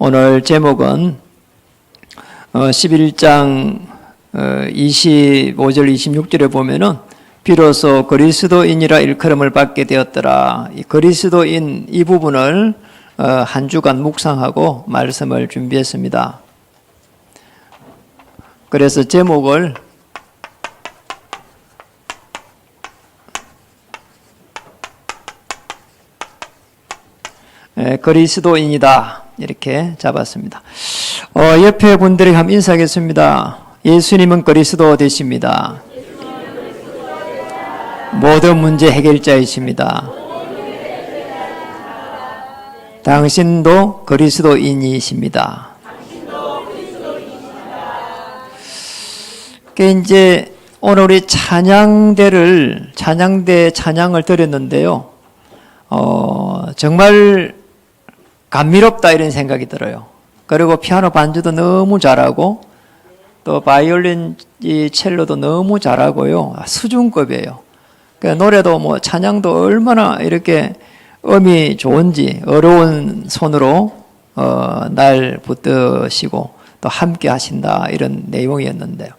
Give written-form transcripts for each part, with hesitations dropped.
오늘 제목은 11장 25절 26절에 보면은 비로소 그리스도인이라 일컬음을 받게 되었더라. 이 그리스도인 이 부분을 한 주간 묵상하고 말씀을 준비했습니다. 그래서 제목을 그리스도인이다 이렇게 잡았습니다. 옆에 분들에게 한번 인사하겠습니다. 예수님은 그리스도 되십니다. 모든 문제 해결자이십니다. 당신도 그리스도인이십니다. 이제 오늘 우리 찬양을 드렸는데요. 정말 감미롭다 이런 생각이 들어요. 그리고 피아노 반주도 너무 잘하고 또 바이올린 이 첼로도 너무 잘하고요. 수준급이에요. 그러니까 노래도 뭐 찬양도 얼마나 이렇게 음이 좋은지 어려운 손으로 날 붙드시고 또 함께 하신다 이런 내용이었는데요.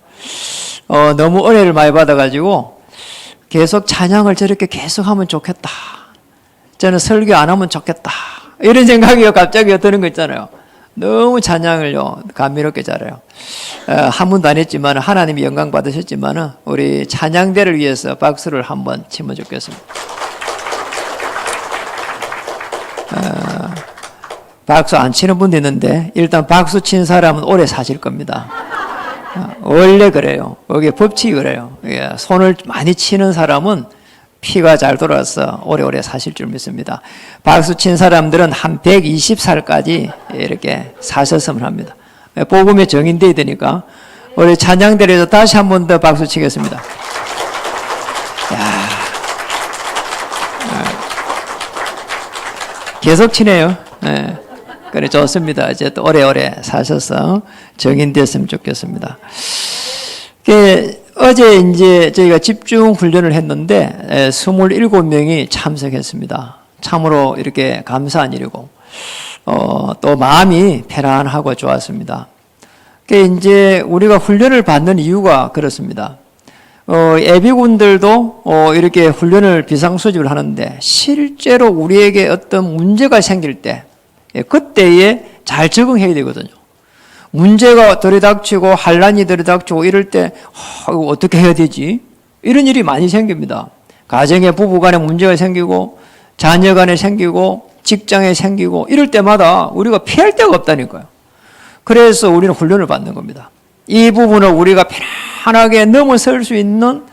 너무 은혜를 많이 받아가지고 계속 찬양을 저렇게 계속 하면 좋겠다. 저는 설교 안 하면 좋겠다. 이런 생각이 갑자기 드는 거 있잖아요. 너무 찬양을요 감미롭게 잘해요. 한 번도 안 했지만 하나님이 영광 받으셨지만 우리 찬양대를 위해서 박수를 한번 치면 좋겠습니다. 박수 안 치는 분도 있는데 일단 박수 친 사람은 오래 사실 겁니다. 원래 그래요. 여기 법칙이 그래요. 손을 많이 치는 사람은 피가 잘 돌아서 오래오래 사실 줄 믿습니다. 박수 친 사람들은 한 120살까지 이렇게 사셨으면 합니다. 복음에 정인되어야 되니까 우리 찬양대에서 다시 한 번 더 박수 치겠습니다. 계속 치네요. 그래 좋습니다. 이제 또 오래오래 사셔서 정인되었으면 좋겠습니다. 어제 이제 저희가 집중 훈련을 했는데 27명이 참석했습니다. 참으로 이렇게 감사한 일이고 또 마음이 편안하고 좋았습니다. 이제 우리가 훈련을 받는 이유가 그렇습니다. 예비군들도 이렇게 훈련을 비상수집을 하는데 실제로 우리에게 어떤 문제가 생길 때 그때에 잘 적응해야 되거든요. 문제가 들이닥치고 환란이 들이닥치고 이럴 때 이거 어떻게 해야 되지? 이런 일이 많이 생깁니다. 가정에 부부간에 문제가 생기고 자녀간에 생기고 직장에 생기고 이럴 때마다 우리가 피할 데가 없다니까요. 그래서 우리는 훈련을 받는 겁니다. 이 부분을 우리가 편안하게 넘어설 수 있는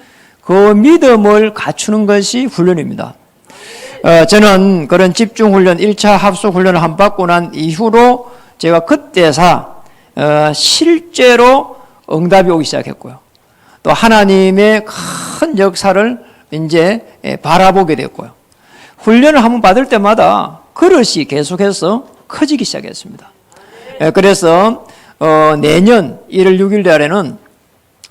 그 믿음을 갖추는 것이 훈련입니다. 저는 그런 집중훈련 1차 합숙훈련을 한 받고 난 이후로 제가 그때서 실제로 응답이 오기 시작했고요. 또 하나님의 큰 역사를 이제 바라보게 됐고요. 훈련을 한번 받을 때마다 그릇이 계속해서 커지기 시작했습니다. 그래서 내년 1월 6일 날에는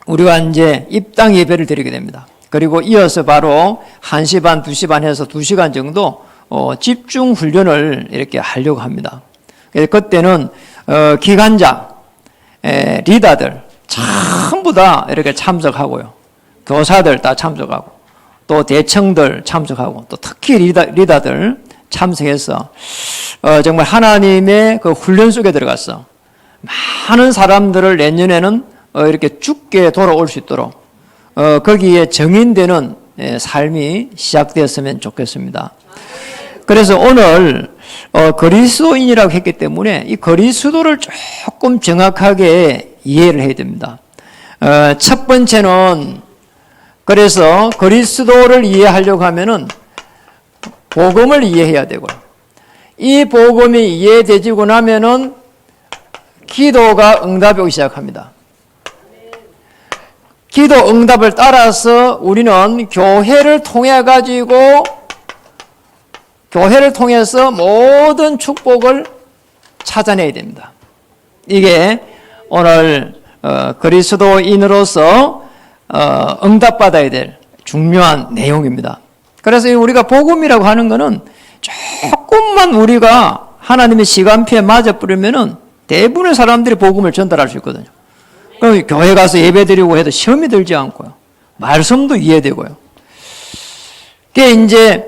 우리가 이제 입당 예배를 드리게 됩니다. 그리고 이어서 바로 1시 반, 2시 반 해서 2시간 정도 집중 훈련을 이렇게 하려고 합니다. 그때는 기관장, 리더들 전부 다 이렇게 참석하고요. 교사들 다 참석하고 또 대청들 참석하고 또 특히 리더들 참석해서 정말 하나님의 그 훈련 속에 들어갔어. 많은 사람들을 내년에는 이렇게 죽게 돌아올 수 있도록 거기에 정인되는 삶이 시작되었으면 좋겠습니다. 그래서 오늘 그리스도인이라고 했기 때문에 이 그리스도를 조금 정확하게 이해를 해야 됩니다. 첫 번째는 그래서 그리스도를 이해하려고 하면은 복음을 이해해야 되고요. 이 복음이 이해되지고 나면은 기도가 응답이 오기 시작합니다. 기도 응답을 따라서 우리는 교회를 통해서 모든 축복을 찾아내야 됩니다. 이게 오늘 그리스도인으로서 응답받아야 될 중요한 내용입니다. 그래서 우리가 복음이라고 하는 것은 조금만 우리가 하나님의 시간표에 맞아 뿌리면은 대부분의 사람들이 복음을 전달할 수 있거든요. 그럼 교회 가서 예배 드리고 해도 시험이 들지 않고요. 말씀도 이해되고요. 그게 이제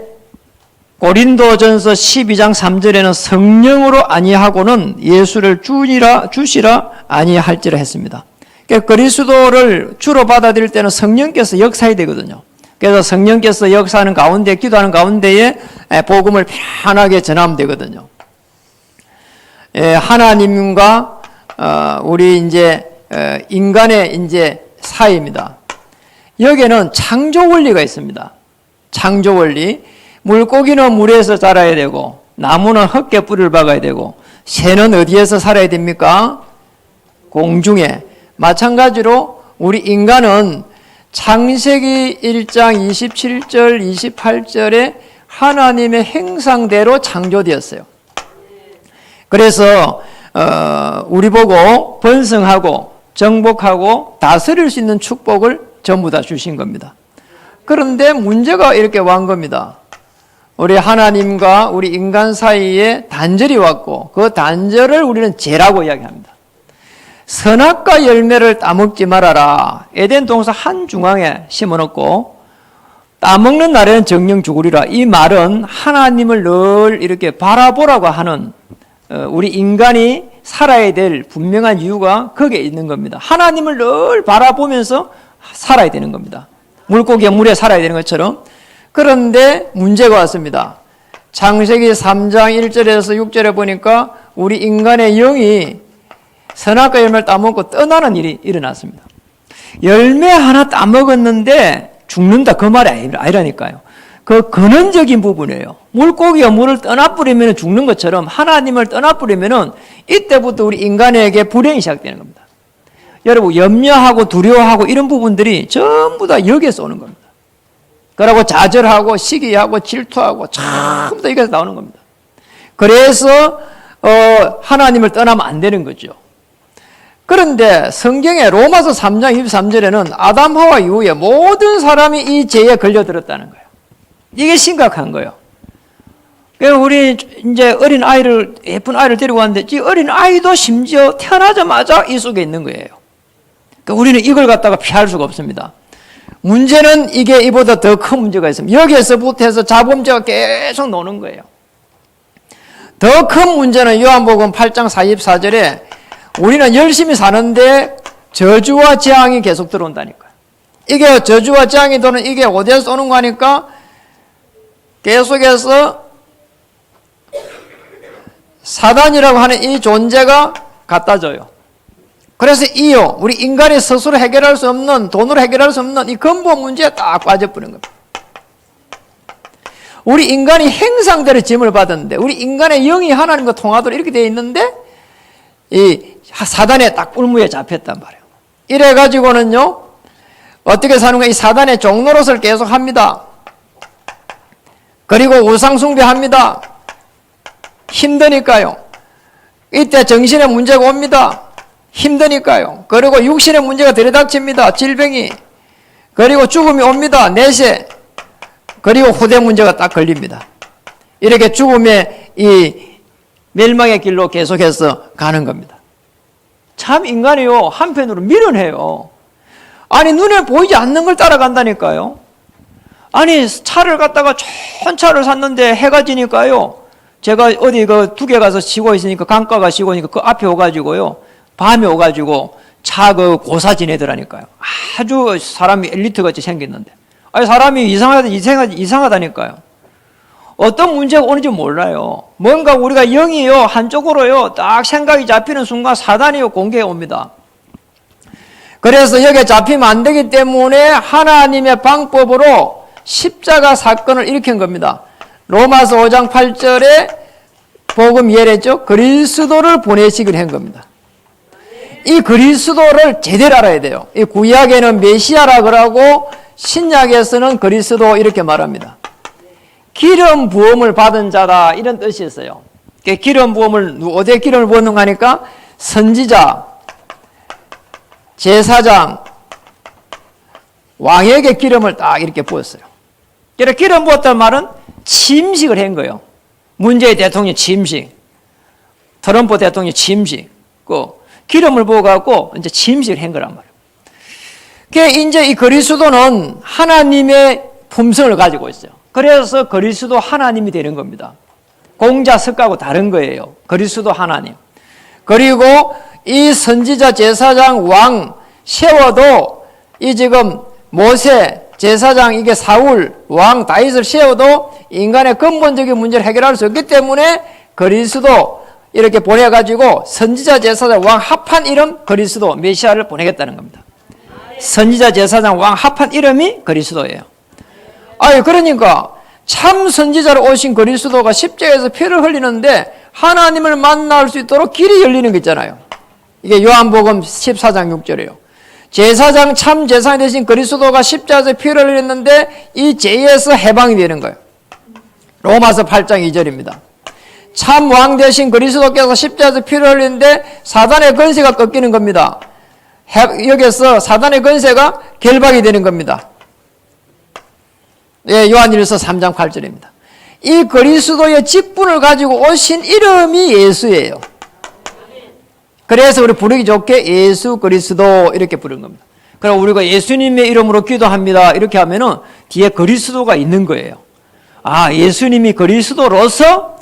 고린도전서 12장 3절에는 성령으로 아니하고는 예수를 주시라 아니할지라 했습니다. 그러니까 그리스도를 주로 받아들일 때는 성령께서 역사해야 되거든요. 그래서 성령께서 역사하는 가운데, 기도하는 가운데에 복음을 편하게 전하면 되거든요. 하나님과 우리 이제 인간의 이제 사이입니다. 여기에는 창조 원리가 있습니다. 창조 원리. 물고기는 물에서 자라야 되고, 나무는 흙에 뿌리를 박아야 되고, 새는 어디에서 살아야 됩니까? 공중에. 마찬가지로 우리 인간은 창세기 1장 27절, 28절에 하나님의 형상대로 창조되었어요. 그래서 우리 보고 번성하고 정복하고 다스릴 수 있는 축복을 전부 다 주신 겁니다. 그런데 문제가 이렇게 완 겁니다. 우리 하나님과 우리 인간 사이에 단절이 왔고 그 단절을 우리는 죄라고 이야기합니다. 선악과 열매를 따먹지 말아라. 에덴 동산 한중앙에 심어놓고 따먹는 날에는 정령 죽으리라. 이 말은 하나님을 늘 이렇게 바라보라고 하는 우리 인간이 살아야 될 분명한 이유가 거기에 있는 겁니다. 하나님을 늘 바라보면서 살아야 되는 겁니다. 물고기가 물에 살아야 되는 것처럼. 그런데 문제가 왔습니다. 창세기 3장 1절에서 6절에 보니까 우리 인간의 영이 선악과 열매를 따먹고 떠나는 일이 일어났습니다. 열매 하나 따먹었는데 죽는다 그 말이 아니라니까요. 그 근원적인 부분이에요. 물고기가 물을 떠나버리면 죽는 것처럼 하나님을 떠나버리면 이때부터 우리 인간에게 불행이 시작되는 겁니다. 여러분 염려하고 두려워하고 이런 부분들이 전부 다 여기에서 오는 겁니다. 그러고 좌절하고 시기하고 질투하고 전부 다 여기서 나오는 겁니다. 그래서 하나님을 떠나면 안 되는 거죠. 그런데 성경에 로마서 3장 23절에는 아담 하와 이후에 모든 사람이 이 죄에 걸려들었다는 거예요. 이게 심각한 거예요. 그래서 우리 이제 어린 아이를, 예쁜 아이를 데리고 왔는데 이 어린 아이도 심지어 태어나자마자 이 속에 있는 거예요. 그러니까 우리는 이걸 갖다가 피할 수가 없습니다. 문제는 이게 이보다 더 큰 문제가 있습니다. 여기에서부터 해서 자범죄가 계속 노는 거예요. 더 큰 문제는 요한복음 8장 44절에 우리는 열심히 사는데 저주와 재앙이 계속 들어온다니까요. 이게 저주와 재앙이 들어오는 이게 어디에서 오는 거니까 계속해서 사단이라고 하는 이 존재가 갖다 줘요. 그래서 이요, 우리 인간이 스스로 해결할 수 없는, 돈으로 해결할 수 없는 이 근본 문제에 딱 빠져버린 겁니다. 우리 인간이 형상대로 짐을 받았는데, 우리 인간의 영이 하나님과 통하도록 이렇게 되어 있는데, 이 사단의 딱 꿀무에 잡혔단 말이에요. 이래가지고는요, 어떻게 사는 거예요? 이 사단의 종노릇을 계속 합니다. 그리고 우상숭배합니다. 힘드니까요. 이때 정신의 문제가 옵니다. 힘드니까요. 그리고 육신의 문제가 들이닥칩니다. 질병이. 그리고 죽음이 옵니다. 내세. 그리고 후대 문제가 딱 걸립니다. 이렇게 죽음의 이 멸망의 길로 계속해서 가는 겁니다. 참 인간이요, 한편으로 미련해요. 아니 눈에 보이지 않는 걸 따라간다니까요. 아니 차를 갖다가 좋은 차를 샀는데 해가 지니까요, 제가 어디 그 두 개 가서 쉬고 있으니까 강가가 쉬고 있으니까 그 앞에 오가지고요, 밤에 오가지고 차 그 고사 지내더라니까요. 아주 사람이 엘리트 같이 생겼는데, 아니 사람이 이상하다니까요. 어떤 문제가 오는지 몰라요. 뭔가 우리가 영이요, 한쪽으로요, 딱 생각이 잡히는 순간 사단이요, 공개해 옵니다. 그래서 여기에 잡히면 안 되기 때문에 하나님의 방법으로 십자가 사건을 일으킨 겁니다. 로마서 5장 8절에 복음 예례죠. 그리스도를 보내시기를 한 겁니다. 이 그리스도를 제대로 알아야 돼요. 이 구약에는 메시아라 그러고 신약에서는 그리스도 이렇게 말합니다. 기름 부음을 받은 자다, 이런 뜻이 있어요. 기름 부음을 어디에 기름을 부었는가 하니까 선지자, 제사장, 왕에게 기름을 딱 이렇게 부었어요. 그래서 기름 부었다는 말은 침식을 한 거예요. 문재인 대통령 침식. 트럼프 대통령이 취임식, 기름을 부어갖고 이제 취임식을 한 거란 말이에요. 그게 이제 이 그리스도는 하나님의 품성을 가지고 있어요. 그래서 그리스도 하나님이 되는 겁니다. 공자 석가하고 다른 거예요. 그리스도 하나님. 그리고 이 선지자 제사장 왕 세워도 이 지금 모세 제사장 이게 사울 왕 다윗을 세워도 인간의 근본적인 문제를 해결할 수 없기 때문에 그리스도 이렇게 보내가지고 선지자 제사장 왕 합한 이름 그리스도 메시아를 보내겠다는 겁니다. 선지자 제사장 왕 합한 이름이 그리스도예요. 그러니까 참 선지자로 오신 그리스도가 십자가에서 피를 흘리는데 하나님을 만날 수 있도록 길이 열리는 게 있잖아요. 이게 요한복음 14장 6절이에요. 제사장 참 제사장이 되신 그리스도가 십자가에서 피를 흘렸는데 이 죄에서 해방이 되는 거예요. 로마서 8장 2절입니다. 참 왕 되신 그리스도께서 십자가에서 피를 흘리는데 사단의 권세가 꺾이는 겁니다. 여기서 사단의 권세가 결박이 되는 겁니다. 요한일서 3장 8절입니다. 이 그리스도의 직분을 가지고 오신 이름이 예수예요. 그래서 우리 부르기 좋게 예수 그리스도 이렇게 부르는 겁니다. 그럼 우리가 예수님의 이름으로 기도합니다 이렇게 하면은 뒤에 그리스도가 있는 거예요. 예수님이 그리스도로서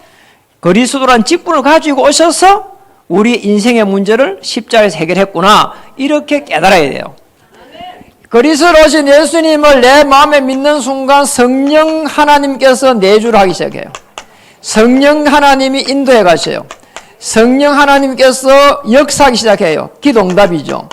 그리스도란 직분을 가지고 오셔서 우리 인생의 문제를 십자가에서 해결했구나 이렇게 깨달아야 돼요. 그리스도로 오신 예수님을 내 마음에 믿는 순간 성령 하나님께서 내주를 하기 시작해요. 성령 하나님이 인도해 가셔요. 성령 하나님께서 역사하기 시작해요. 기도응답이죠.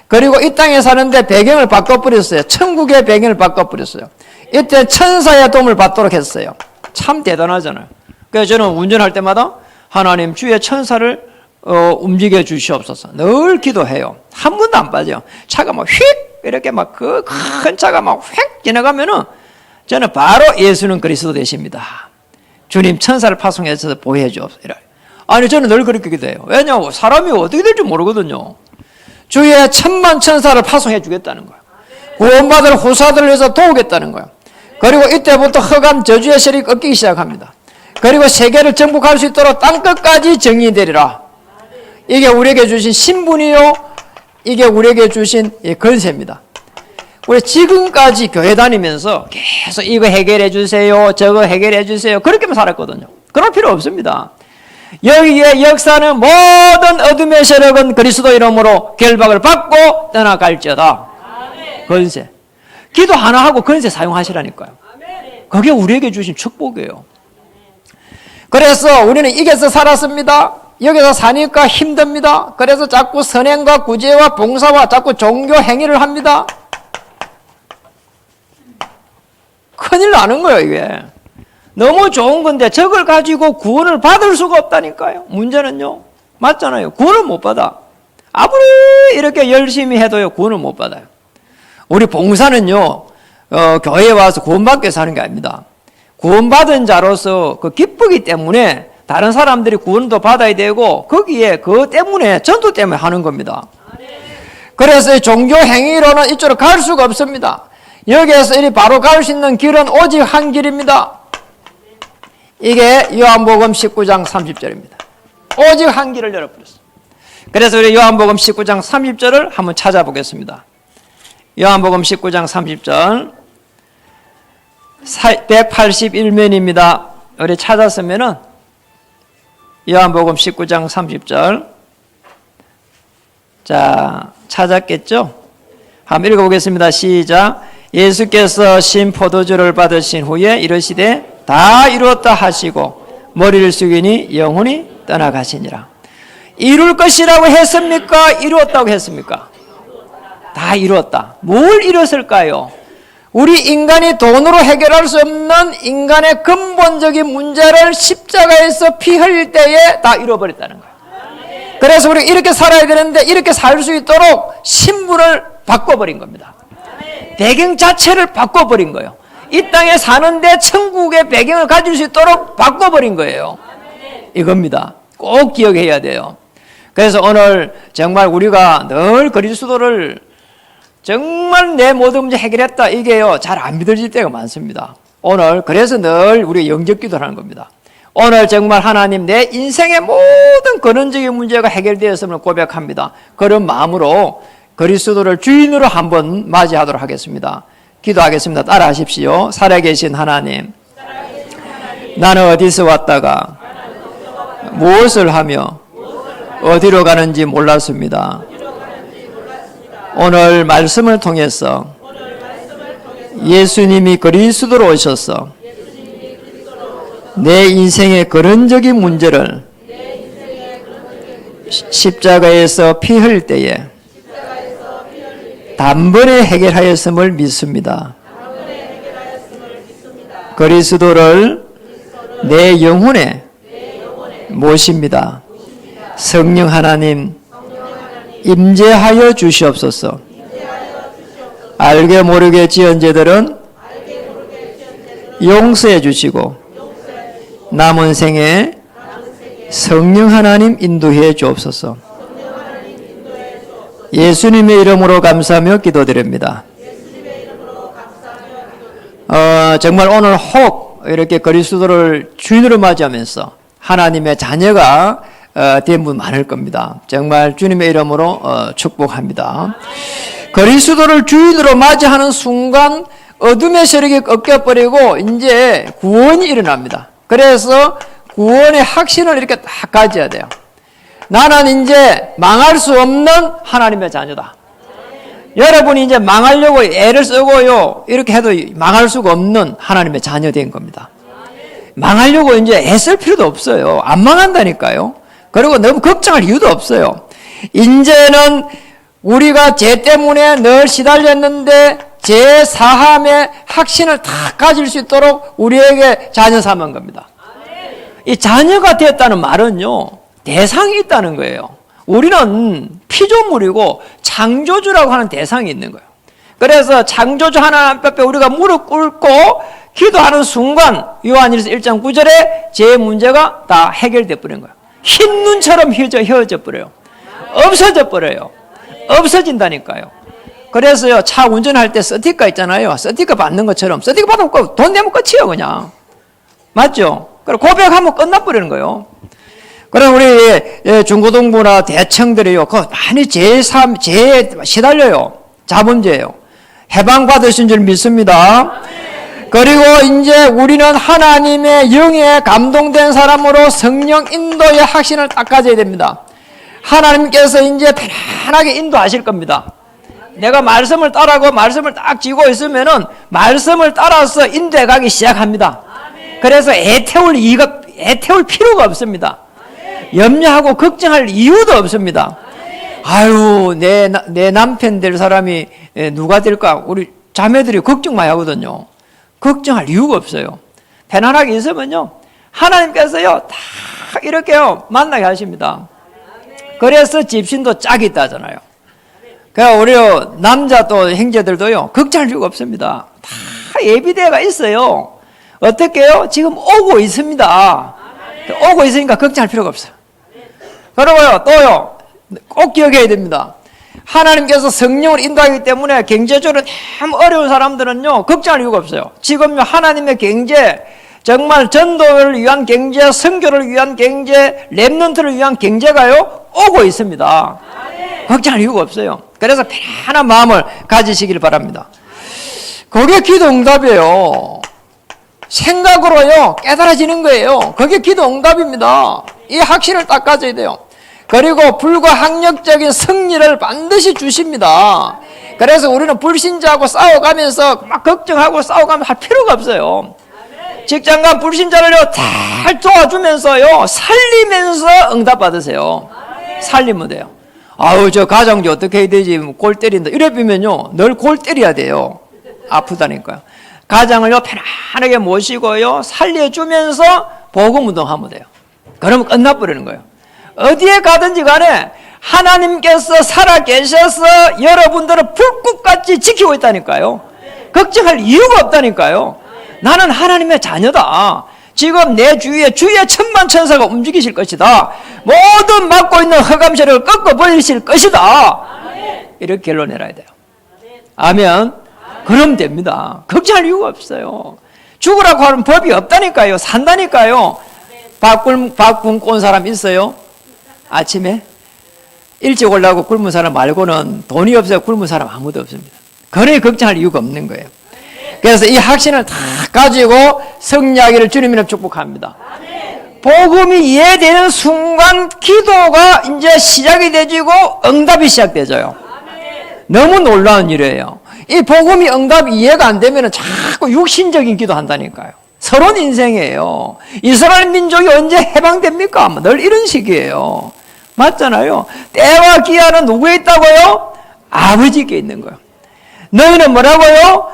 그리고 이 땅에 사는데 배경을 바꿔버렸어요. 천국의 배경을 바꿔버렸어요. 이때 천사의 도움을 받도록 했어요. 참 대단하잖아요. 그래서 저는 운전할 때마다 하나님 주의 천사를 움직여 주시옵소서 늘 기도해요. 한 번도 안 빠져요. 차가 막 휙 이렇게 막 그 큰 차가 막 휙 지나가면은 저는 바로 예수는 그리스도 되십니다. 주님 천사를 파송해서 보호해 주옵소서. 저는 늘 그렇게 기도해요. 왜냐하면 사람이 어떻게 될지 모르거든요. 주의 천만 천사를 파송해 주겠다는 거예요. 구원받을 후사들을 위해서 도우겠다는 거예요. 그리고 이때부터 흑암 저주의 세력이 꺾이기 시작합니다. 그리고 세계를 정복할 수 있도록 땅끝까지 정의되리라. 이게 우리에게 주신 신분이요, 이게 우리에게 주신 권세입니다. 우리 지금까지 교회 다니면서 계속 이거 해결해 주세요, 저거 해결해 주세요 그렇게만 살았거든요. 그럴 필요 없습니다. 여기에 역사는 모든 어둠의 세력은 그리스도 이름으로 결박을 받고 떠나갈지어다. 권세. 기도 하나 하고 권세 사용하시라니까요. 그게 우리에게 주신 축복이에요. 그래서 우리는 이겨서 살았습니다. 여기서 사니까 힘듭니다. 그래서 자꾸 선행과 구제와 봉사와 자꾸 종교 행위를 합니다. 큰일 나는 거예요, 이게. 너무 좋은 건데 저걸 가지고 구원을 받을 수가 없다니까요. 문제는요. 맞잖아요. 구원을 못 받아. 아무리 이렇게 열심히 해도요, 구원을 못 받아요. 우리 봉사는요, 교회에 와서 구원받기 위해서 하는 게 아닙니다. 구원받은 자로서 그 기쁘기 때문에 다른 사람들이 구원도 받아야 되고 거기에 그것 때문에 전도 때문에 하는 겁니다. 그래서 종교 행위로는 이쪽으로 갈 수가 없습니다. 여기에서 이리 바로 갈 수 있는 길은 오직 한 길입니다. 이게 요한복음 19장 30절입니다. 오직 한 길을 열어버렸어요. 그래서 우리 요한복음 19장 30절을 한번 찾아보겠습니다. 요한복음 19장 30절 181면입니다. 우리 찾았으면은 요한복음 19장 30절 자 찾았겠죠? 한번 읽어보겠습니다. 시작. 예수께서 신 포도주를 받으신 후에 이르시되 다 이루었다 하시고 머리를 숙이니 영혼이 떠나가시니라. 이룰 것이라고 했습니까? 이루었다고 했습니까? 다 이루었다. 뭘 이뤘을까요? 우리 인간이 돈으로 해결할 수 없는 인간의 근본적인 문제를 십자가에서 피 흘릴 때에 다 잃어버렸다는 거예요. 그래서 우리가 이렇게 살아야 되는데 이렇게 살 수 있도록 신분을 바꿔버린 겁니다. 배경 자체를 바꿔버린 거예요. 이 땅에 사는데 천국의 배경을 가질 수 있도록 바꿔버린 거예요. 이겁니다. 꼭 기억해야 돼요. 그래서 오늘 정말 우리가 늘 그리스도를 정말 내 모든 문제 해결했다 이게요 잘 안 믿어질 때가 많습니다. 오늘 그래서 늘 우리 영접 기도를 하는 겁니다. 오늘 정말 하나님 내 인생의 모든 근원적인 문제가 해결되었음을 고백합니다. 그런 마음으로 그리스도를 주인으로 한번 맞이하도록 하겠습니다. 기도하겠습니다. 따라하십시오. 살아계신 하나님, 나는 어디서 왔다가 무엇을 하며 어디로 가는지 몰랐습니다. 오늘 말씀을 통해서 예수님이 그리스도로 오셔서 내 인생의 근원적인 문제를 십자가에서 피 흘릴 때에 단번에 해결하였음을 믿습니다. 그리스도를 내 영혼에 모십니다. 성령 하나님 임재하여 주시옵소서. 알게 모르게 지은 죄들은 용서해 주시고 남은 생에 성령 하나님 인도해 주옵소서. 예수님의 이름으로 감사하며 기도드립니다. 정말 오늘 혹 이렇게 그리스도를 주인으로 맞이하면서 하나님의 자녀가 된 분 많을 겁니다. 정말 주님의 이름으로 축복합니다. 그리스도를 주인으로 맞이하는 순간 어둠의 세력이 꺾여버리고 이제 구원이 일어납니다. 그래서 구원의 확신을 이렇게 딱 가져야 돼요. 나는 이제 망할 수 없는 하나님의 자녀다. 여러분이 이제 망하려고 애를 쓰고요 이렇게 해도 망할 수가 없는 하나님의 자녀 된 겁니다. 망하려고 이제 애쓸 필요도 없어요. 안 망한다니까요. 그리고 너무 걱정할 이유도 없어요. 이제는 우리가 죄 때문에 늘 시달렸는데 죄 사함의 확신을 다 가질 수 있도록 우리에게 자녀 삼은 겁니다. 이 자녀가 되었다는 말은요 대상이 있다는 거예요. 우리는 피조물이고 창조주라고 하는 대상이 있는 거예요. 그래서 창조주 하나님 앞에 우리가 무릎 꿇고 기도하는 순간 요한일서 1장 9절에 제 문제가 다 해결돼 버린 거예요. 흰 눈처럼 휘어져 버려요. 없어져 버려요. 없어진다니까요. 그래서요 차 운전할 때 스티커 있잖아요. 스티커 받는 것처럼 스티커 받으면 돈 내면 끝이에요. 그냥 맞죠? 그리고 고백하면 끝나버리는 거예요. 그럼 우리 중고등부나 대청들이요 그 많이 죄에 시달려요. 자범죄예요. 해방받으신 줄 믿습니다. 그리고 이제 우리는 하나님의 영에 감동된 사람으로 성령 인도의 확신을 딱 가져야 됩니다. 하나님께서 이제 편안하게 인도하실 겁니다. 내가 말씀을 따라고 말씀을 딱 쥐고 있으면은 말씀을 따라서 인도해 가기 시작합니다. 그래서 애태울 필요가 없습니다. 염려하고 걱정할 이유도 없습니다. 아유, 내 남편 될 사람이 누가 될까? 우리 자매들이 걱정 많이 하거든요. 걱정할 이유가 없어요. 편안하게 있으면요. 하나님께서요, 다 이렇게요, 만나게 하십니다. 그래서 집신도 짝이 있다잖아요. 그러니까 우리 남자 또 형제들도요, 걱정할 이유가 없습니다. 다 예비대가 있어요. 어떻게 해요? 지금 오고 있습니다. 오고 있으니까 걱정할 필요가 없어요. 그리고요, 또요, 꼭 기억해야 됩니다. 하나님께서 성령을 인도하기 때문에 경제적으로 참 어려운 사람들은요, 걱정할 이유가 없어요. 지금요, 하나님의 경제, 정말 전도를 위한 경제, 선교를 위한 경제, 렘넌트를 위한 경제가요, 오고 있습니다. 걱정할 이유가 없어요. 그래서 편안한 마음을 가지시길 바랍니다. 그게 기도 응답이에요. 생각으로요, 깨달아지는 거예요. 그게 기도 응답입니다. 이 확신을 딱 가져야 돼요. 그리고 불가항력적인 승리를 반드시 주십니다. 그래서 우리는 불신자하고 싸워가면서 막 걱정하고 싸워가면서 할 필요가 없어요. 직장간 불신자를요, 잘 도와주면서요, 살리면서 응답 받으세요. 살리면 돼요. 아우, 저 가정주 어떻게 해야 되지? 골 때린다. 이래보면요, 늘 골 때려야 돼요. 아프다니까요. 가장을요, 편안하게 모시고요, 살려주면서 복음운동하면 돼요. 그러면 끝나버리는 거예요. 어디에 가든지 간에 하나님께서 살아계셔서 여러분들을 불꽃같이 지키고 있다니까요. 걱정할 이유가 없다니까요. 나는 하나님의 자녀다. 지금 내 주위에 주의 천만 천사가 움직이실 것이다. 모든 막고 있는 흑암 세력을 꺾어버리실 것이다. 이렇게 결론 내놔야 돼요. 아멘. 그럼 됩니다. 걱정할 이유가 없어요. 죽으라고 하는 법이 없다니까요. 산다니까요. 밥 굶고 온 사람 있어요? 아침에? 일찍 올라오고 굶은 사람 말고는 돈이 없어요. 굶은 사람 아무도 없습니다. 그래 걱정할 이유가 없는 거예요. 그래서 이 확신을 다 가지고 승리하기를 주님이랑 축복합니다. 복음이 이해되는 순간 기도가 이제 시작이 되지고 응답이 시작되죠. 너무 놀라운 일이에요. 이 복음이 응답이 이해가 안 되면 자꾸 육신적인 기도 한다니까요. 서론 인생이에요. 이스라엘 민족이 언제 해방됩니까? 늘 이런 식이에요. 맞잖아요. 때와 기한은 누구에 있다고요? 아버지께 있는 거예요. 너희는 뭐라고요?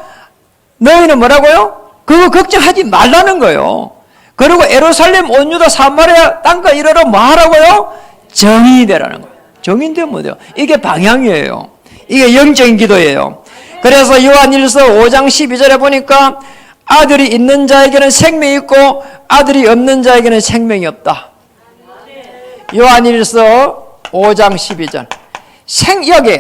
그거 걱정하지 말라는 거예요. 그리고 예루살렘 온 유다 사마리아 땅과 이르러 뭐 하라고요? 정인이 되라는 거예요. 정인 되면 뭐 돼요? 이게 방향이에요. 이게 영적인 기도예요. 그래서 요한일서 5장 12절에 보니까 아들이 있는 자에게는 생명이 있고 아들이 없는 자에게는 생명이 없다. 요한일서 5장 12절. 여기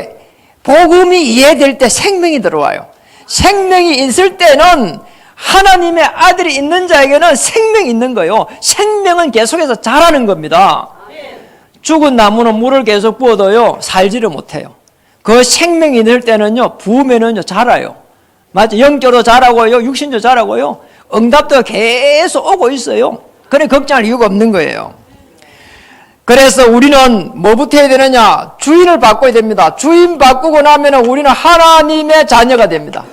복음이 이해될 때 생명이 들어와요. 생명이 있을 때는 하나님의 아들이 있는 자에게는 생명이 있는 거예요. 생명은 계속해서 자라는 겁니다. 죽은 나무는 물을 계속 부어도요 살지를 못해요. 그 생명이 있을 때는요 부으면은요 자라요. 맞죠? 영적으로 자라고요, 육신적으로 자라고요. 응답도 계속 오고 있어요. 그래 걱정할 이유가 없는 거예요. 그래서 우리는 뭐부터 해야 되느냐? 주인을 바꿔야 됩니다. 주인 바꾸고 나면 우리는 하나님의 자녀가 됩니다.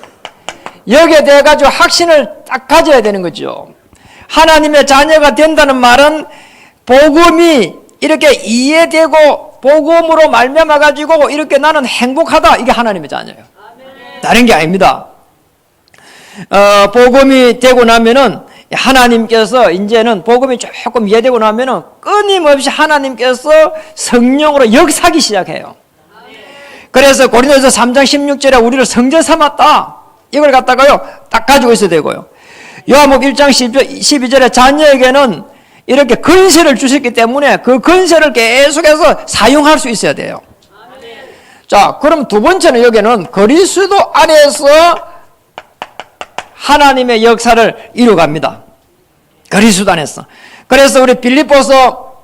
여기에 대해 가지고 확신을 딱 가져야 되는 거죠. 하나님의 자녀가 된다는 말은 복음이 이렇게 이해되고 복음으로 말미암아 가지고 이렇게 나는 행복하다. 이게 하나님의 자녀예요. 다른 게 아닙니다. 복음이 되고 나면은 하나님께서 이제는 복음이 조금 이해되고 나면은 끊임없이 하나님께서 성령으로 역사하기 시작해요. 그래서 고린도서 3장 16절에 우리를 성전 삼았다. 이걸 갖다가요 딱 가지고 있어야 되고요. 요한복 1장 12절에 자녀에게는 이렇게 권세를 주셨기 때문에 그 권세를 계속해서 사용할 수 있어야 돼요. 자, 그럼 두 번째는 여기는 그리스도 안에서 하나님의 역사를 이루어갑니다. 그리스도 안에서. 그래서 우리 빌립보서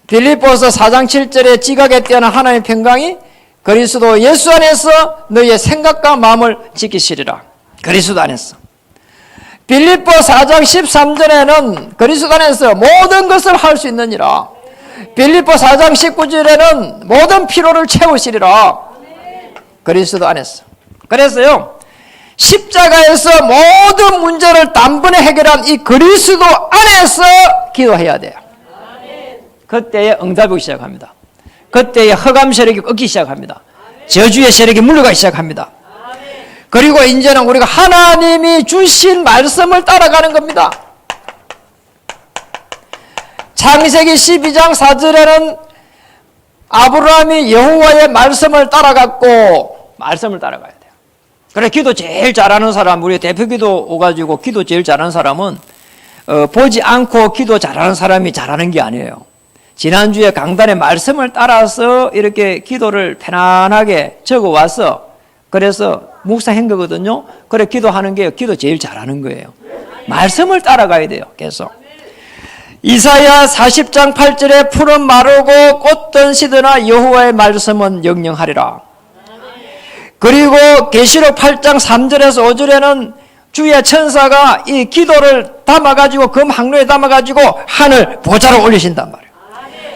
4장 7절에 지각에 뛰어난 하나님의 평강이 그리스도 예수 안에서 너희의 생각과 마음을 지키시리라. 그리스도 안에서. 빌립보 4장 13절에는 그리스도 안에서 모든 것을 할 수 있느니라. 빌립보 4장 19절에는 모든 피로를 채우시리라. 그리스도 안에서. 그래서요 십자가에서 모든 문제를 단번에 해결한 이 그리스도 안에서 기도해야 돼요. 그때에 응답이 오기 시작합니다. 그때에 흑암 세력이 꺾기 시작합니다. 저주의 세력이 물러가기 시작합니다. 그리고 이제는 우리가 하나님이 주신 말씀을 따라가는 겁니다. 창세기 12장 4절에는 아브라함이 여호와의 말씀을 따라갔고 말씀을 따라가야 돼요. 그래 기도 제일 잘하는 사람, 우리 대표 기도 오가지고 기도 제일 잘하는 사람은 보지 않고 기도 잘하는 사람이 잘하는 게 아니에요. 지난주에 강단의 말씀을 따라서 이렇게 기도를 편안하게 적어와서 그래서 묵상한 거거든요. 그래 기도하는 게 기도 제일 잘하는 거예요. 말씀을 따라가야 돼요. 계속. 이사야 40장 8절에 풀은 마르고 꽃은 시드나 여호와의 말씀은 영영하리라. 그리고 계시록 8장 3절에서 5절에는 주의 천사가 이 기도를 담아가지고 금 항로에 담아가지고 하늘 보좌로 올리신단 말이에요.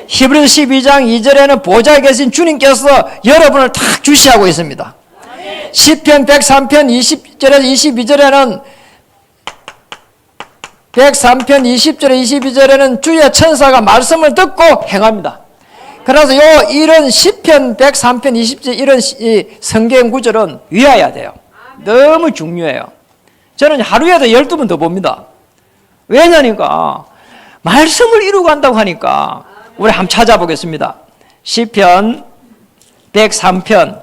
히브리서 12장 2절에는 보좌에 계신 주님께서 여러분을 탁 주시하고 있습니다. 시편 103편 20절에서 22절에는 103편 20절에 22절에는 주의 천사가 말씀을 듣고 행합니다. 그래서 이런 시편 103편 20절 이런 성경 구절은 위해야 돼요. 너무 중요해요. 저는 하루에도 12번 더 봅니다. 왜냐니까 말씀을 이루고 간다고 하니까 우리 한번 찾아보겠습니다. 시편 103편.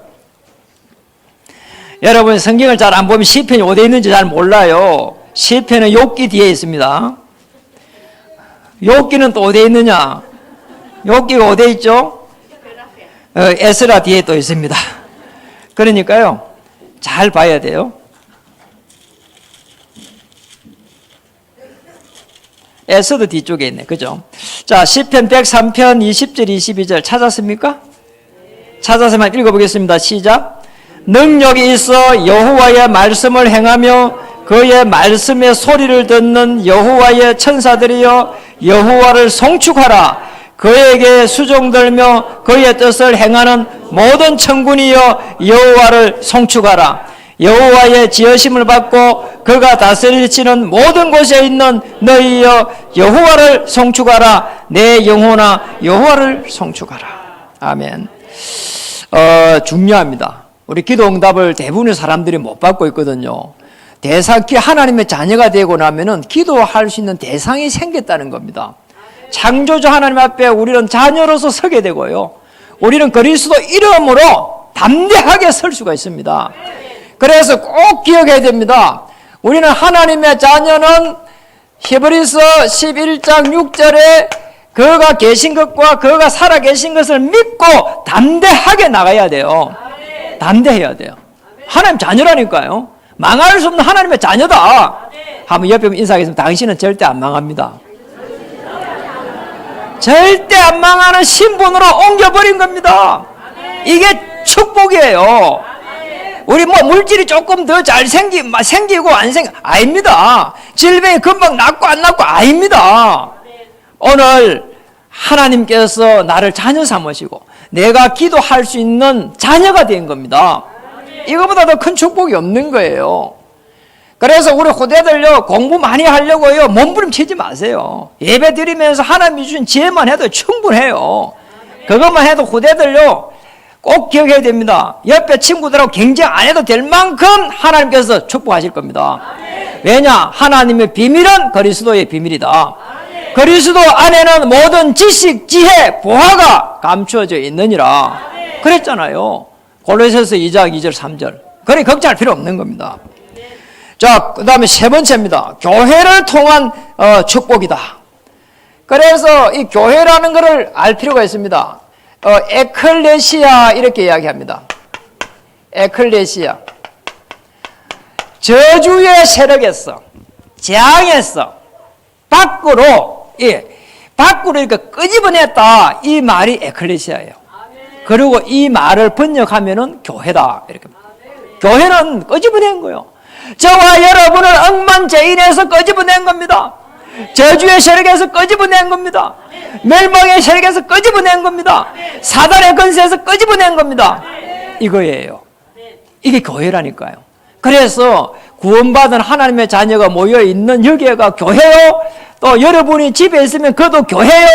여러분 성경을 잘 안 보면 시편이 어디에 있는지 잘 몰라요. 시편은 욥기 뒤에 있습니다. 욥기는 또 어디에 있느냐? 욥기가 어디에 있죠? 에스라 뒤에 또 있습니다. 그러니까요 잘 봐야 돼요. 에서도 뒤쪽에 있네. 그죠? 자, 시편 103편 20절 22절 찾았습니까? 찾아서 한번 읽어보겠습니다. 시작. 능력이 있어 여호와의 말씀을 행하며 그의 말씀의 소리를 듣는 여호와의 천사들이여 여호와를 송축하라. 그에게 수종들며 그의 뜻을 행하는 모든 천군이여 여호와를 송축하라. 여호와의 지으심을 받고 그가 다스리시는 모든 곳에 있는 너희여 여호와를 송축하라. 내 영혼아 여호와를 송축하라. 아멘. 중요합니다. 우리 기도 응답을 대부분의 사람들이 못 받고 있거든요. 하나님의 자녀가 되고 나면은 기도할 수 있는 대상이 생겼다는 겁니다. 창조주 하나님 앞에 우리는 자녀로서 서게 되고요. 우리는 그리스도 이름으로 담대하게 설 수가 있습니다. 그래서 꼭 기억해야 됩니다. 우리는 하나님의 자녀는 히브리서 11장 6절에 그가 계신 것과 그가 살아 계신 것을 믿고 담대하게 나가야 돼요. 담대해야 돼요. 하나님 자녀라니까요. 망할 수 없는 하나님의 자녀다. 한번 옆에 인사하겠습니다. 당신은 절대 안 망합니다. 절대 안 망하는 신분으로 옮겨버린 겁니다. 이게 축복이에요. 우리 물질이 조금 더 생기고 안 아닙니다. 질병이 금방 낫고 안 낫고 아닙니다. 오늘 하나님께서 나를 자녀 삼으시고 내가 기도할 수 있는 자녀가 된 겁니다. 이거보다 더 큰 축복이 없는 거예요. 그래서 우리 후대들요, 공부 많이 하려고요, 몸부림치지 마세요. 예배 드리면서 하나님이 주신 지혜만 해도 충분해요. 그것만 해도 후대들요, 꼭 기억해야 됩니다. 옆에 친구들하고 경쟁 안 해도 될 만큼 하나님께서 축복하실 겁니다. 왜냐? 하나님의 비밀은 그리스도의 비밀이다. 그리스도 안에는 모든 지식, 지혜, 보화가 감추어져 있느니라. 그랬잖아요. 골로새서 2장 2절 3절. 그러니 걱정할 필요 없는 겁니다. 자, 그 다음에 세 번째입니다. 교회를 통한 축복이다. 그래서 이 교회라는 것을 알 필요가 있습니다. 에클레시아 이렇게 이야기합니다. 에클레시아. 저주의 세력에서, 재앙에서 밖으로 이렇게 끄집어냈다. 이 말이 에클레시아예요. 그리고 이 말을 번역하면은 교회다. 이렇게. 교회는 끄집어낸 거예요. 저와 여러분을 억만죄인에서 끄집어낸 겁니다. 저주의 세력에서 끄집어낸 겁니다. 멸망의 세력에서 끄집어낸 겁니다. 사단의 권세에서 끄집어낸 겁니다. 이거예요. 이게 교회라니까요. 그래서 구원받은 하나님의 자녀가 모여있는 여기가 교회요. 또 여러분이 집에 있으면 그것도 교회요.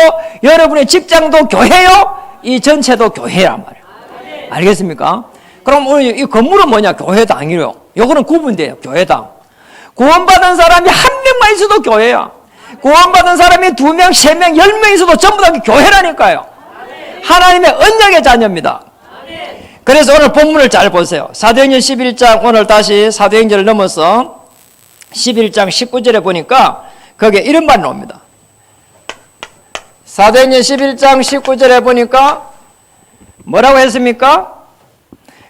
여러분의 직장도 교회요. 이 전체도 교회란 말이에요. 알겠습니까? 그럼 우리 이 건물은 뭐냐? 교회당이요. 요거는 구분돼요. 교회당. 구원받은 사람이 한 명만 있어도 교회야. 구원받은 사람이 2명, 3명, 10명 있어도 전부 다 교회라니까요. 하나님의 언약의 자녀입니다. 그래서 오늘 본문을 잘 보세요. 사도행전 11장, 오늘 다시 사도행전을 넘어서 11장 19절에 보니까 거기에 이런 말이 나옵니다. 사도행전 11장 19절에 보니까 뭐라고 했습니까?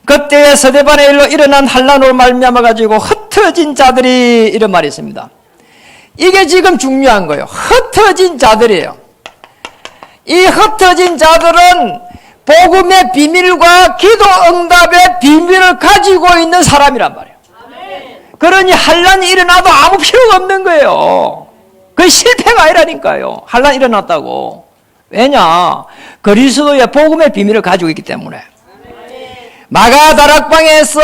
그때의 스데반의 일로 일어난 환난으로 말미암아 가지고 흩어진 자들이, 이런 말이 있습니다. 이게 지금 중요한 거예요. 흩어진 자들이에요. 이 흩어진 자들은 복음의 비밀과 기도 응답의 비밀을 가지고 있는 사람이란 말이에요. 그러니 환난이 일어나도 아무 필요가 없는 거예요. 그게 실패가 아니라니까요. 환난이 일어났다고. 왜냐? 그리스도의 복음의 비밀을 가지고 있기 때문에. 마가다락방에서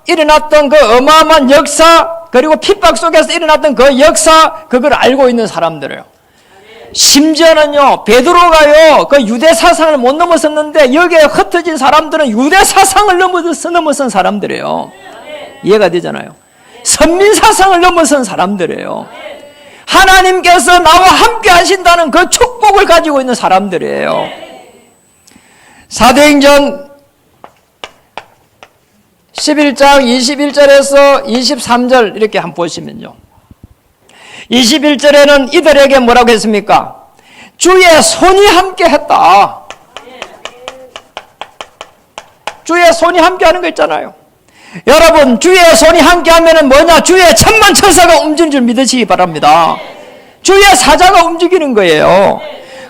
일어났던 그 어마어마한 역사, 그리고 핍박 속에서 일어났던 그 역사, 그걸 알고 있는 사람들이에요. 심지어는요, 베드로가요, 그 유대 사상을 못 넘어섰는데 여기에 흩어진 사람들은 유대 사상을 넘어선 사람들이에요. 이해가 되잖아요. 선민 사상을 넘어선 사람들이에요. 하나님께서 나와 함께 하신다는 그 축복을 가지고 있는 사람들이에요. 사도행전 11장 21절에서 23절 이렇게 한번 보시면요. 21절에는 이들에게 뭐라고 했습니까? 주의 손이 함께 했다. 주의 손이 함께 하는 거 있잖아요. 여러분, 주의 손이 함께 하면은 뭐냐? 주의 천만 천사가 움직이는 줄 믿으시기 바랍니다. 주의 사자가 움직이는 거예요.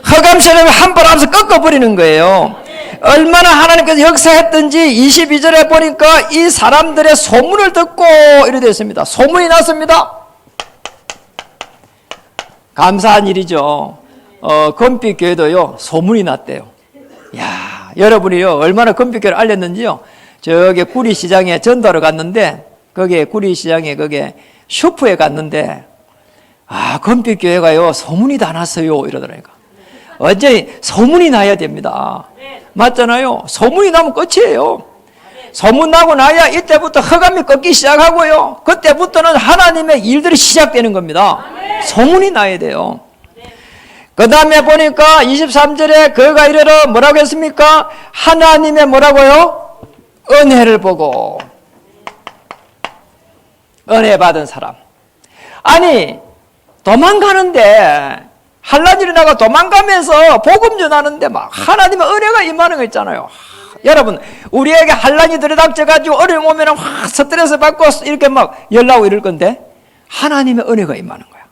흑암세력을 한 번 하면서 꺾어버리는 거예요. 얼마나 하나님께서 역사했던지 22절에 보니까 이 사람들의 소문을 듣고 이래 됐습니다. 소문이 났습니다. 감사한 일이죠. 금빛교회도요, 소문이 났대요. 야, 여러분이요, 얼마나 금빛교회를 알렸는지요. 저기 구리시장에 전도하러 갔는데, 거기에 구리시장에 거기에 슈퍼에 갔는데, 금빛교회가요, 소문이 다 났어요. 이러더라니까. 완전히 소문이 나야 됩니다. 맞잖아요. 소문이 나면 끝이에요. 소문 나고 나야 이때부터 흑암이 꺾기 시작하고요. 그때부터는 하나님의 일들이 시작되는 겁니다. 소문이 나야 돼요. 그 다음에 보니까 23절에 그가 이르러 뭐라고 했습니까? 하나님의 뭐라고요? 은혜를 보고. 은혜 받은 사람. 아니, 도망가는데, 환난이 일어나가 도망가면서 복음 전하는데 막 하나님의 은혜가 임하는 거 있잖아요. 여러분, 우리에게 환난이 들이닥쳐가지고 어려움 오면 확 스트레스 받고 이렇게 막 연락하고 이럴 건데, 하나님의 은혜가 임하는 거야.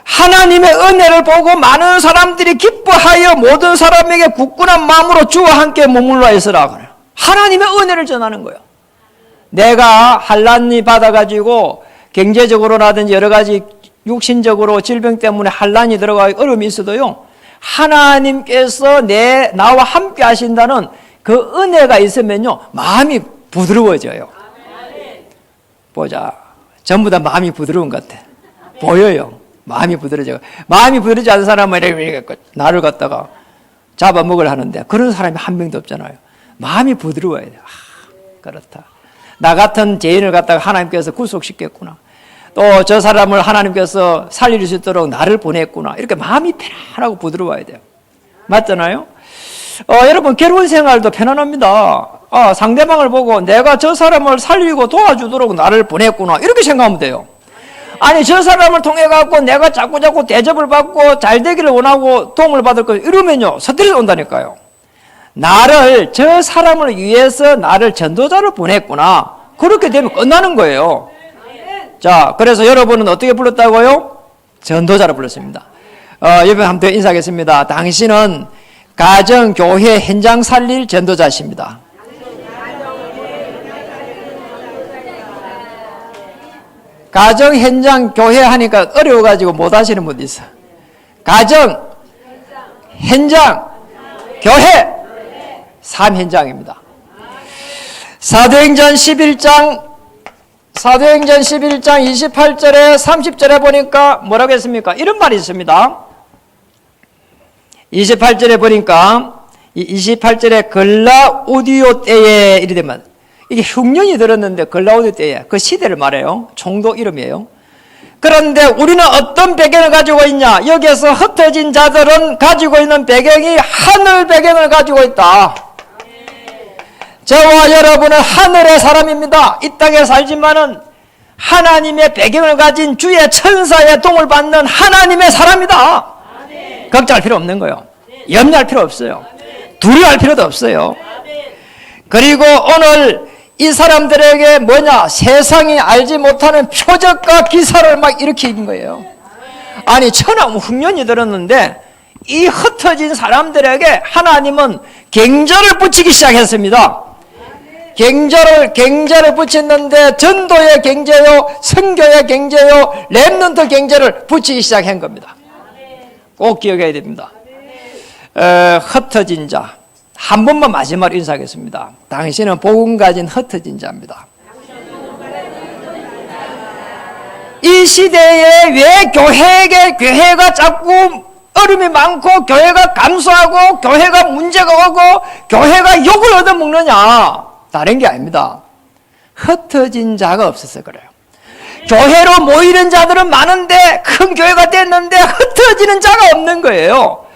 하나님의 은혜를 보고 많은 사람들이 기뻐하여 모든 사람에게 굳건한 마음으로 주와 함께 머물러 있으라 그래요. 하나님의 은혜를 전하는 거예요. 내가 환난이 받아가지고 경제적으로라든지 여러 가지 육신적으로 질병 때문에 환난이 들어가 어려움이 있어도요, 하나님께서 나와 함께 하신다는 그 은혜가 있으면요, 마음이 부드러워져요. 보자. 전부 다 마음이 부드러운 것 같아. 보여요. 마음이 부드러워져요. 마음이 부드러워지지 않은 사람은 이렇게 나를 갖다가 잡아먹으려 하는데 그런 사람이 한 명도 없잖아요. 마음이 부드러워야 돼요. 그렇다. 나 같은 죄인을 갖다가 하나님께서 구속시켰구나. 또 저 사람을 하나님께서 살릴 수 있도록 나를 보냈구나. 이렇게 마음이 편안하고 부드러워야 돼요. 맞잖아요? 여러분, 결혼 생활도 편안합니다. 상대방을 보고 내가 저 사람을 살리고 도와주도록 나를 보냈구나. 이렇게 생각하면 돼요. 아니, 저 사람을 통해갖고 내가 자꾸 대접을 받고 잘 되기를 원하고 도움을 받을 거 이러면요, 스트레스 온다니까요. 저 사람을 위해서 나를 전도자로 보냈구나. 그렇게 되면 끝나는 거예요. 자, 그래서 여러분은 어떻게 불렀다고요? 전도자로 불렀습니다. 옆에 한번 인사하겠습니다. 당신은 가정, 교회, 현장 살릴 전도자십니다. 가정, 현장, 교회 하니까 어려워가지고 못 하시는 분도 있어. 가정, 현장, 교회, 3현장입니다. 사도행전 11장 28절에 30절에 보니까 뭐라고 했습니까? 이런 말이 있습니다. 28절에 보니까 28절에 글라우디오 때에 이래 되면 이게 흉년이 들었는데 글라우디오 때에 그 시대를 말해요. 총독 이름이에요. 그런데 우리는 어떤 배경을 가지고 있냐? 여기에서 흩어진 자들은 가지고 있는 배경이 하늘 배경을 가지고 있다. 저와 여러분은 하늘의 사람입니다. 이 땅에 살지만은 하나님의 배경을 가진 주의 천사의 도움을 받는 하나님의 사람이다. 걱정할 필요 없는 거예요. 염려할 필요 없어요. 두려워할 필요도 없어요. 그리고 오늘 이 사람들에게 뭐냐? 세상이 알지 못하는 표적과 기사를 막 일으킨 거예요. 아니, 천하무 흉년이 들었는데 이 흩어진 사람들에게 하나님은 경절을 붙이기 시작했습니다. 경제를 붙였는데 전도의 경제요, 선교의 경제요, 렘넌트 경제를 붙이기 시작한 겁니다. 꼭 기억해야 됩니다. 흩어진 자, 한 번만 마지막으로 인사하겠습니다. 당신은 복음 가진 흩어진 자입니다. 이 시대에 왜 교회가 자꾸 어려움이 많고 교회가 감소하고 교회가 문제가 오고 교회가 욕을 얻어먹느냐? 다른 게 아닙니다. 흩어진 자가 없어서 그래요. 교회로 모이는 자들은 많은데 큰 교회가 됐는데 흩어지는 자가 없는 거예요.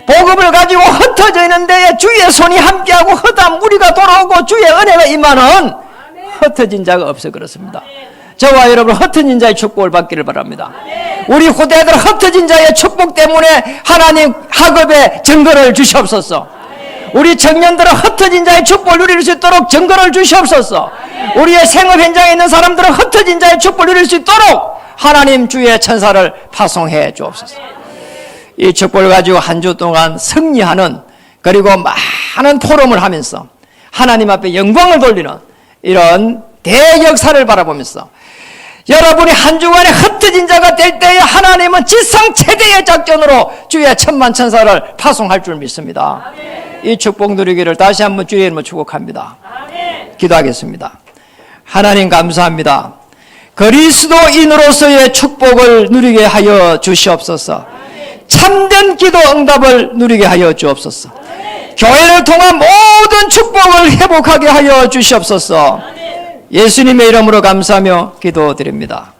복음을 가지고 흩어져 있는 데에 주의 손이 함께하고 흩어진 무리가 돌아오고 주의 은혜가 임하는 흩어진 자가 없어 그렇습니다. 저와 여러분 흩어진 자의 축복을 받기를 바랍니다. 우리 후대들 흩어진 자의 축복 때문에 하나님 학업에 증거를 주시옵소서. 우리 청년들은 흩어진 자의 축복을 누릴 수 있도록 증거를 주시옵소서. 우리의 생업 현장에 있는 사람들은 흩어진 자의 축복을 누릴 수 있도록 하나님 주의 천사를 파송해 주옵소서. 이 축복을 가지고 한 주 동안 승리하는, 그리고 많은 포럼을 하면서 하나님 앞에 영광을 돌리는 이런 대역사를 바라보면서 여러분이 한 주간에 흩어진 자가 될 때에 하나님은 지상 최대의 작전으로 주의 천만천사를 파송할 줄 믿습니다. 이 축복 누리기를 다시 한번 주의 이름으로 축복합니다. 기도하겠습니다. 하나님 감사합니다. 그리스도인으로서의 축복을 누리게 하여 주시옵소서. 참된 기도 응답을 누리게 하여 주옵소서. 교회를 통한 모든 축복을 회복하게 하여 주시옵소서. 예수님의 이름으로 감사하며 기도드립니다.